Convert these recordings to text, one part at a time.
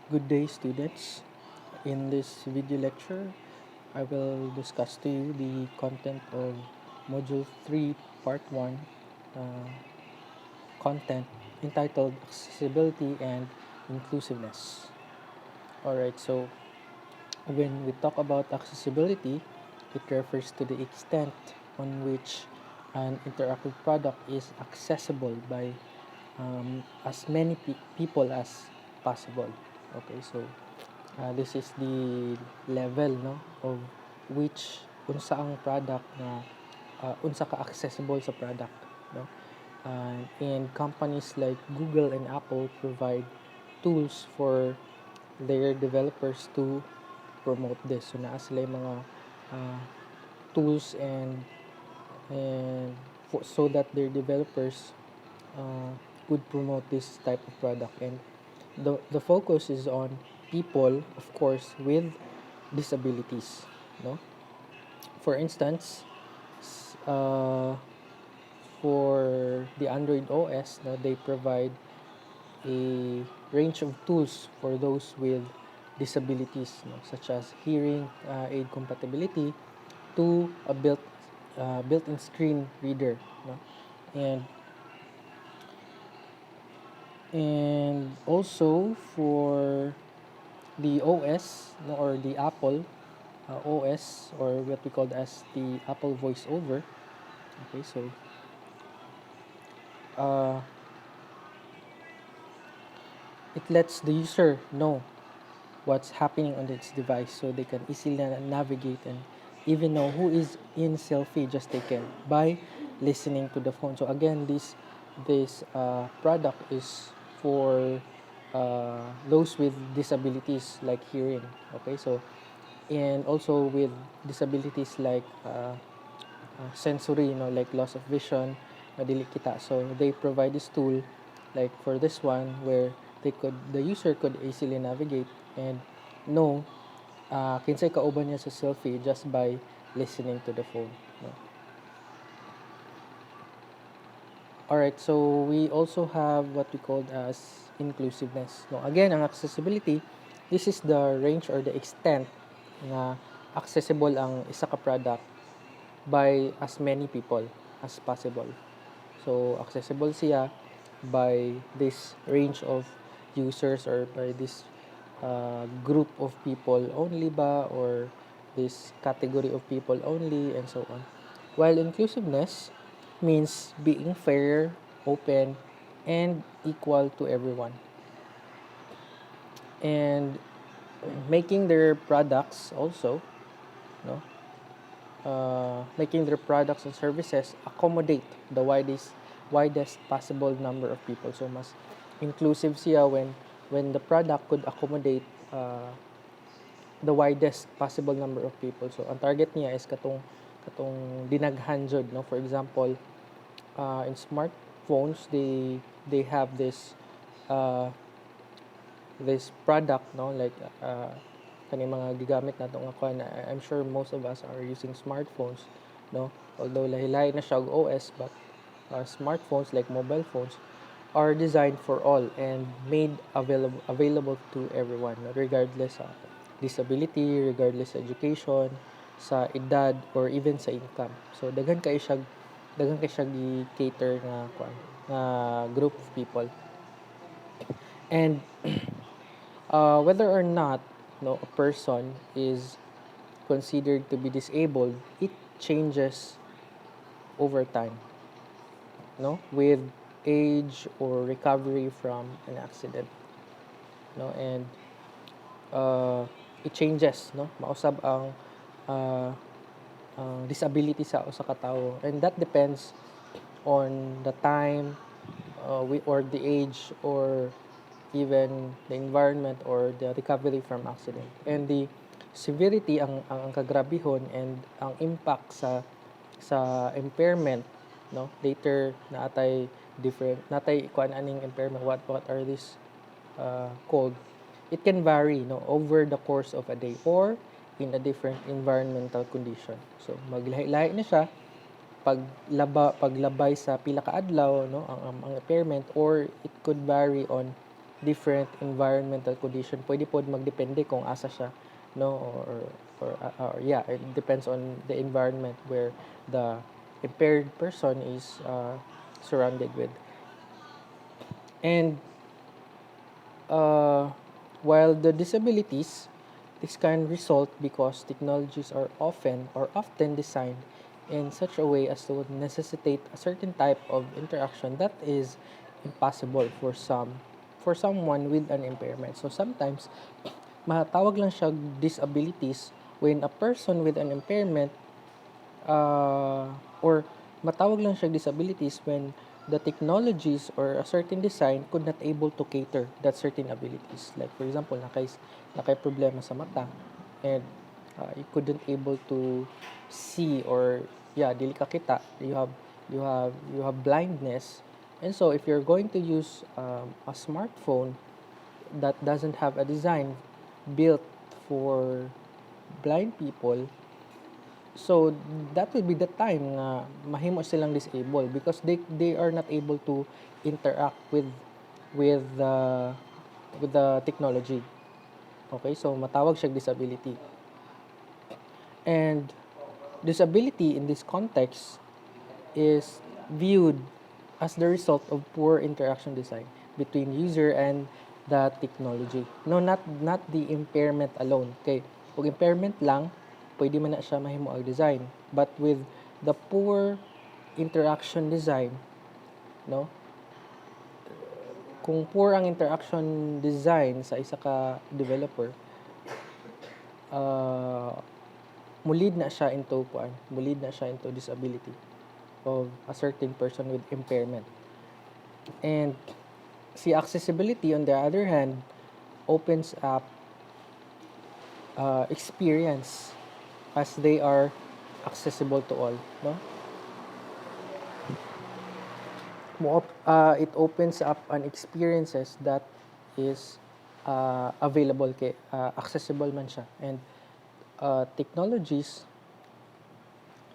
Good day, students. In this video lecture, I will discuss to you the content of Module 3, Part 1, uh, content entitled Accessibility and Inclusiveness. Alright, so when we talk about accessibility, it refers to the extent on which an interactive product is accessible by as many people as possible. Okay, so this is the level no of which unsa ang product na unsa ka accessible sa product no, and companies like Google and Apple provide tools for their developers to promote this. So naa sila yung mga uh, tools and so that their developers uh, could promote this type of product, and the focus is on people, of course, with disabilities, no. For instance, uh, for the Android OS, no, they provide a range of tools for those with disabilities, no, such as hearing aid compatibility to a built-in screen reader, no, and also for the OS, no, or the Apple OS, or what we call as the Apple VoiceOver. Okay, so uh, it lets the user know what's happening on its device, so they can easily navigate and even know who is in selfie just taken by listening to the phone. So again, this product is for those with disabilities like hearing. Okay, so and also with disabilities like sensory, like loss of vision, dili kita. So they provide this tool, like for this one, where the user could easily navigate and know kinsay kauban niya sa selfie just by listening to the phone. No? Alright, so we also have what we call as inclusiveness. No, again, ang accessibility, this is the range or the extent na accessible ang isa ka product by as many people as possible. So, accessible siya by this range of users or by this group of people only ba, or this category of people only, and so on. While inclusiveness means being fair, open, and equal to everyone. And making their products also, no, making their products and services accommodate the widest possible number of people. So mas inclusive siya when the product could accommodate the widest possible number of people. So ang target niya is katong dinaghan jud, no. For example, in smartphones, they have uh, this product, no, like kani mga gigamit nato nga kuan. I'm sure most of us are using smartphones, no, although lahi-lahi na siya og OS, but smartphones, like mobile phones, are designed for all and made available to everyone, no, regardless sa disability, regardless sa education, sa edad, or even sa income. So daghan kay siya gi-cater nga kuan nga group of people. And whether or not, no, a person is considered to be disabled, it changes over time, no, with age or recovery from an accident, no. And it changes, no, mausab uh, ang disability sa usa ka tawo, and that depends on the time, or the age, or even the environment or the recovery from accident, and the severity, ang kagrabihon, and ang impact sa impairment, no. Later natay kuan aning impairment, what are these called. It can vary, no, over the course of a day or in a different environmental condition. So maglahi-lahi na siya paglabay sa pila ka adlaw, no, ang impairment, or it could vary on different environmental condition. Pwede po magdepende kung asa siya, no, or yeah, it depends on the environment where the impaired person is surrounded with. And while the disabilities, this can result because technologies are often designed in such a way as to necessitate a certain type of interaction that is impossible for someone with an impairment. So sometimes matawag lang siya disabilities when a person with an impairment or matawag lang siya disabilities when the technologies or a certain design could not able to cater that certain abilities. Like for example, nakay problema sa mata and you couldn't able to see, or yeah, dili ka kita. You have blindness. And so if you're going to use a smartphone that doesn't have a design built for blind people, so that will be the time na mahimo silang disabled because they are not able to interact with the with the technology. Okay, so matawag siya disability. And disability in this context is viewed as the result of poor interaction design between user and the technology. No, not the impairment alone. Okay, kung impairment lang, pwede man na siya mahimo ang design. But with the poor interaction design, no? Kung poor ang interaction design sa isa ka developer, uh, mulid na siya into disability of a certain person with impairment. And si accessibility, on the other hand, opens up experience as they are accessible to all, no? It opens up an experiences that is available kay accessible man siya. And technologies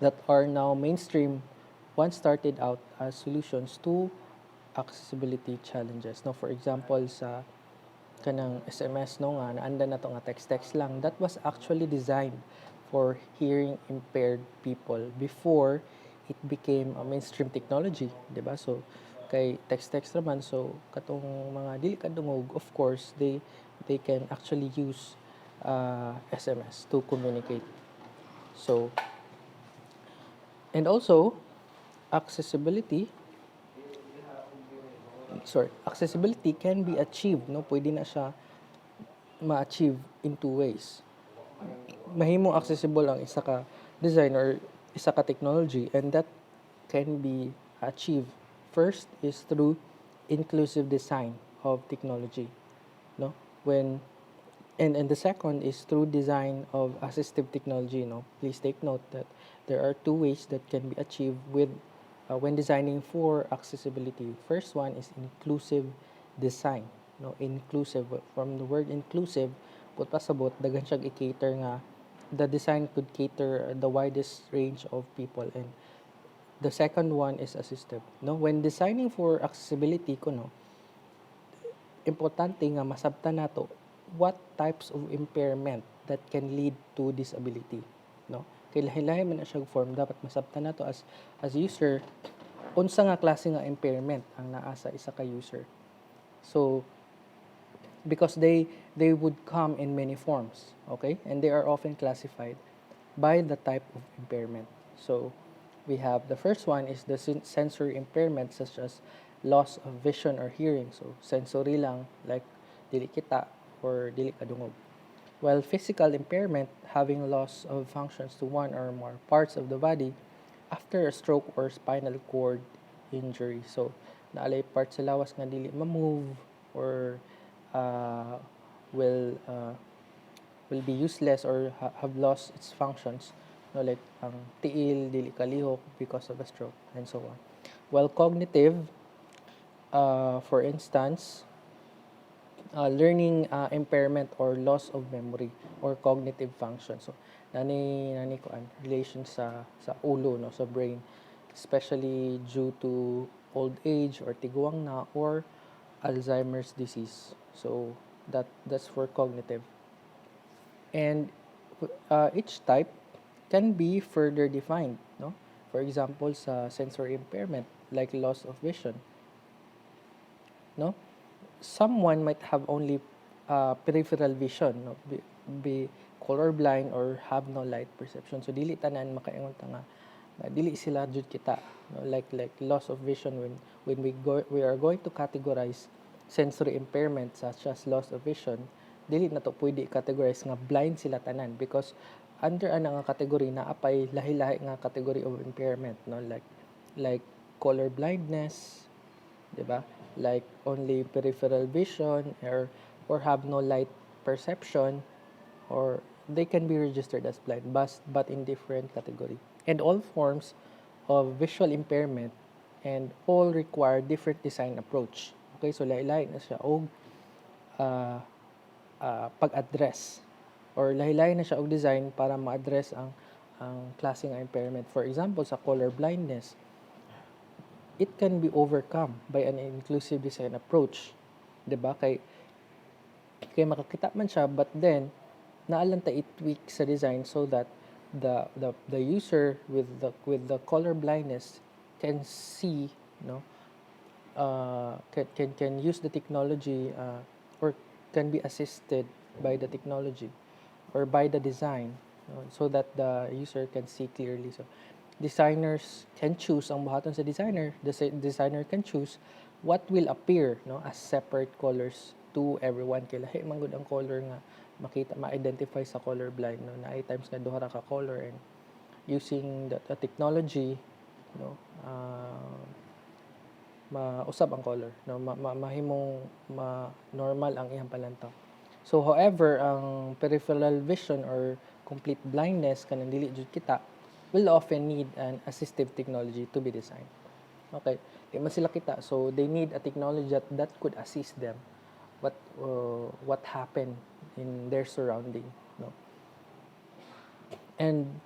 that are now mainstream once started out as solutions to accessibility challenges. No, for example, sa kanang SMS, no, nga naanda na to nga text lang, that was actually designed for hearing impaired people before it became a mainstream technology, di ba? So kay text naman, so katong mga dili kadungog, of course they can actually use SMS to communicate. So and also accessibility can be achieved, no, pwede na siya ma-achieve in two ways. Mahimo accessible ang isa ka design or isa ka technology, and that can be achieved first is through inclusive design of technology, no, when and the second is through design of assistive technology. No, please take note that there are two ways that can be achieved with when designing for accessibility. First one is inclusive design, no, inclusive, from the word inclusive, put pasabot dagan siya i-cater nga the design could cater the widest range of people. And the second one is assistive, no, when designing for accessibility kuno, importante nga masabtan nato what types of impairment that can lead to disability, no, kay lahi-lahi man na siya form, dapat masabtan nato as user unsa nga klase nga impairment ang naa sa isa ka user. So because they would come in many forms, okay, and they are often classified by the type of impairment. So we have the first one is the sensory impairment, such as loss of vision or hearing. So sensory lang, like dili kita or dili kadungog. While physical impairment, having loss of functions to one or more parts of the body after a stroke or spinal cord injury. So naalay parts sa lawas nga dili ma-move or uh, will uh, will be useless or have lost its functions, no, like ang tiil dili kalihok because of a stroke and so on. While cognitive, for instance, learning impairment or loss of memory or cognitive function. So nani ko an relation sa ulo, no, sa brain, especially due to old age or tiguang na, or Alzheimer's disease. So that's for cognitive. And each type can be further defined, no? For example, sa sensory impairment like loss of vision, no? Someone might have only peripheral vision, no? Be colorblind or have no light perception. So dili tanan makaingon ta nga dili sila jud kita, no? Like loss of vision when we are going to categorize sensory impairment such as loss of vision, dili na to pwede categorize nga blind sila tanan because under ana nga category na apay lahi-lahi nga category of impairment, no? Like color blindness, di ba? Like only peripheral vision or have no light perception, or they can be registered as blind but in different category. And all forms of visual impairment and all require different design approach. Okay, so lahi-lahi na siya og pag-address or lahi-lahi na siya og design para ma-address ang klase nga impairment. For example, sa color blindness, it can be overcome by an inclusive design approach. 'Di ba? Kay makakita man siya, but then naalang ta i-tweak sa design so that the user with the color blindness can see, no, can use the technology or can be assisted by the technology or by the design, so that the user can see clearly. So designers can choose, ang buhaton sa designer, the designer can choose what will appear, no, as separate colors to everyone. Kay lahi man gud ang color nga makita ma-identify sa color blind, no, na ay times nga duha ra ka color, and using the technology, no, mausab ang color, no, mahimong normal ang iyang palantaw. So however, ang peripheral vision or complete blindness kanang dili jud kita will often need an assistive technology to be designed. Okay, di man sila kita, so they need a technology that could assist them what happened in their surrounding, no. And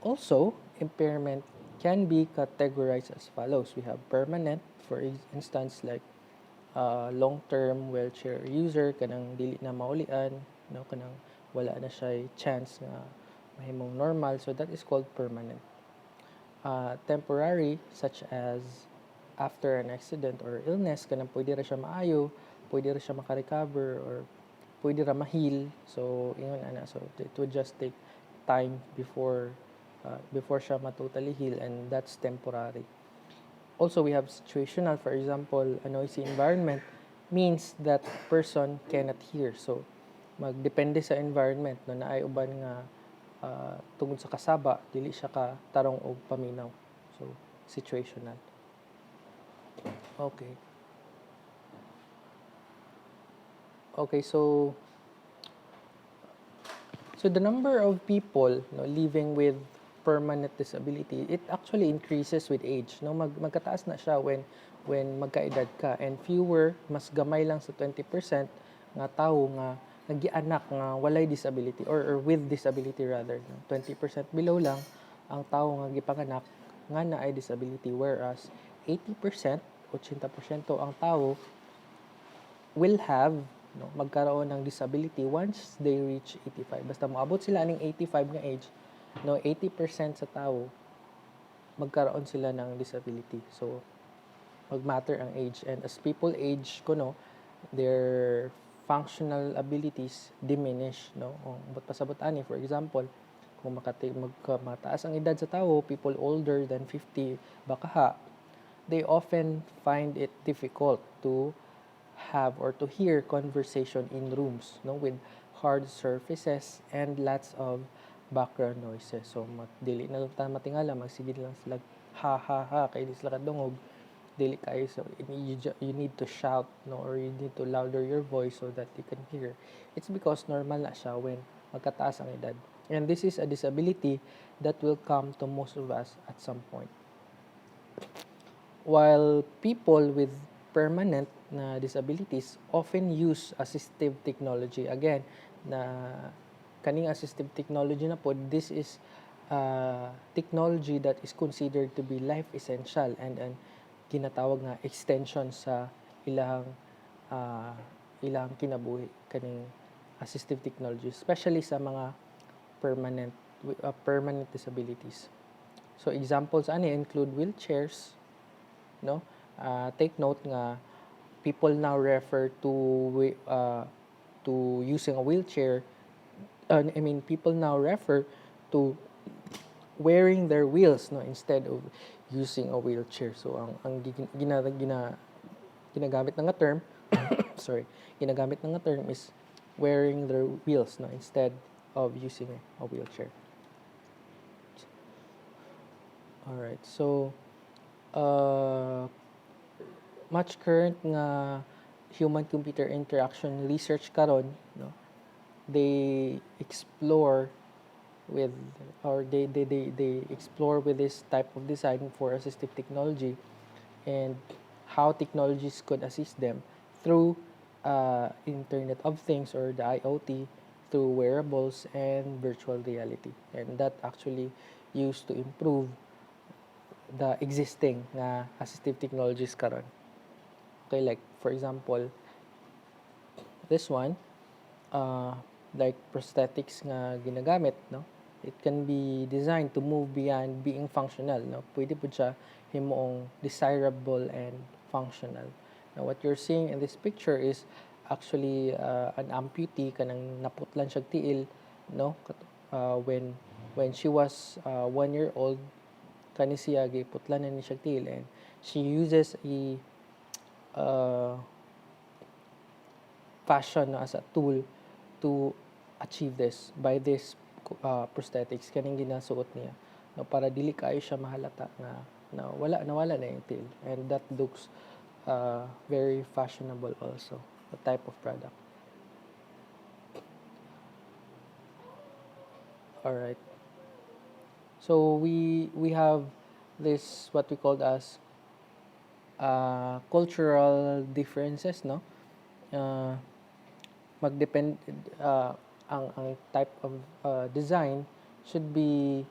also, impairment can be categorized as follows. We have permanent, for instance, like long-term wheelchair user, kanang dili na maulian, no, kanang wala na siya chance nga mahimong normal, so that is called permanent. Temporary, such as after an accident or illness, kanang pwede ra siya maayo, pwede ra siya makarecover, or pwede ra ma-heal. So ingon ana, so it would just take time before siya ma-totally heal, and that's temporary. Also, we have situational. For example, a noisy environment means that person cannot hear. So magdepende sa environment, no, na ay uban nga tungod sa kasaba dili siya ka tarong og paminaw. So situational. Okay, so the number of people, no, living with permanent disability, it actually increases with age. No, magkataas na siya when magkaedad ka, and fewer, mas gamay lang sa 20% nga tawo nga nagianak nga walay disability or with disability rather, no? 20% below lang ang tawo nga gipanganak nga naay disability, whereas 80%, 80% ang tawo will have, no, magkaroon ng disability once they reach 85. Basta moabot sila ning 85 nga age, no, 80% sa tao magkaroon sila ng disability. So magmatter ang age, and as people age kuno, their functional abilities diminish, no. But pasabot ani, for example, kung mataas ang edad sa tao, people older than 50 bakaha, they often find it difficult to have or to hear conversation in rooms, no, with hard surfaces and lots of background noises. So dili na lang matingala, magsigid lang sila ha ha ha kay di sila kadungog, dili kayo. So you need to shout, no, or you need to louder your voice so that you can hear. It's because normal na siya when magkataas ang edad, and this is a disability that will come to most of us at some point. While people with permanent na disabilities often use assistive technology, again, na kaning assistive technology na po, this is technology that is considered to be life essential and ginatawag nga extension sa ilang uh, ilang kinabuhi kaning assistive technology, especially sa mga permanent permanent disabilities. So examples ani include wheelchairs, no? Take note nga people now refer to using a wheelchair. People now refer to wearing their wheels, no, instead of using a wheelchair. So ang ginagamit na nga term sorry, ginagamit na nga term is wearing their wheels, no, instead of using a wheelchair. All right. So much current nga human computer interaction research karon, no, they explore with they explore with this type of design for assistive technology and how technologies could assist them through Internet of Things or the IoT, through wearables and virtual reality, and that actually used to improve the existing assistive technologies karon. Okay, like for example, this one, like prosthetics nga ginagamit, no? It can be designed to move beyond being functional, no? Pwede po siya himuong desirable and functional. Now, what you're seeing in this picture is actually an amputee kanang naputlan siya tiil, no? When she was 1 year old, kani siya giputlan na ni siya tiil, and she uses a fashion as a tool to achieve this by this prosthetics kaning ginasuot niya, no, para dili kaayo siya mahalata nga nawala na yung tail, and that looks very fashionable also, the type of product. All right, so we have this what we called as cultural differences, no. Magdepend ang type of design should be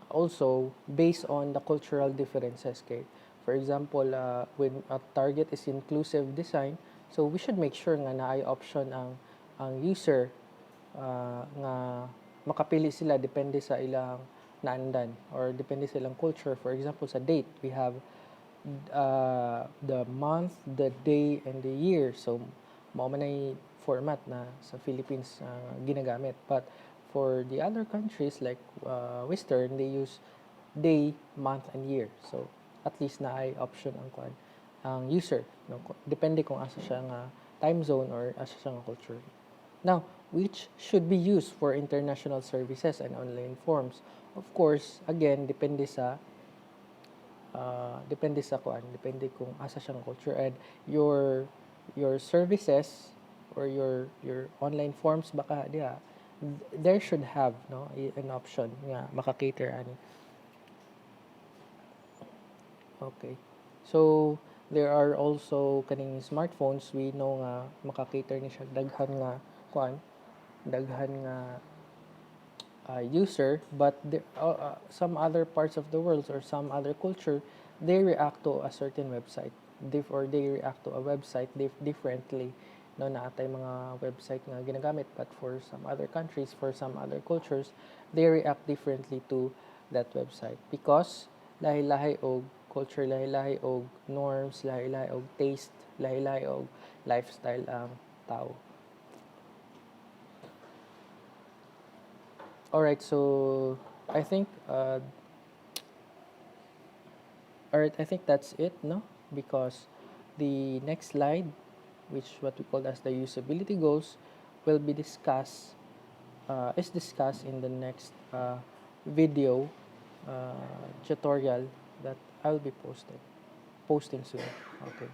also based on the cultural differences. Okay, for example, when a target is inclusive design, so we should make sure nga naay option ang user nga makapili sila depende sa ilang naandan or depende sa ilang culture. For example, sa date we have the month, the day, and the year. So mao man ay format na sa Philippines ginagamit, but for the other countries like Western, they use day, month, and year. So at least na ay option ang user, no? Depende kung asa siya nga time zone or asa siya nga culture. Now, which should be used for international services and online forms? Of course, again, depende depende kung asa siyang culture, and your services or your online forms baka diha there should have, no, an option nga maka-cater ani. Okay, so there are also kaning smartphones, we know nga maka-cater ni siya daghan nga user, but some other parts of the world or some other culture, they react to a certain website or they react to a website differently, no, na atay mga website nga ginagamit, but for some other countries, for some other cultures, they react differently to that website because lahi-lahi og culture, lahi-lahi og norms, lahi-lahi og taste, lahi-lahi og lifestyle ang tao. Alright, so I think that's it, no? Because the next slide, which what we call as the usability goals, will be discussed in the next video tutorial that I'll be posting soon. Okay.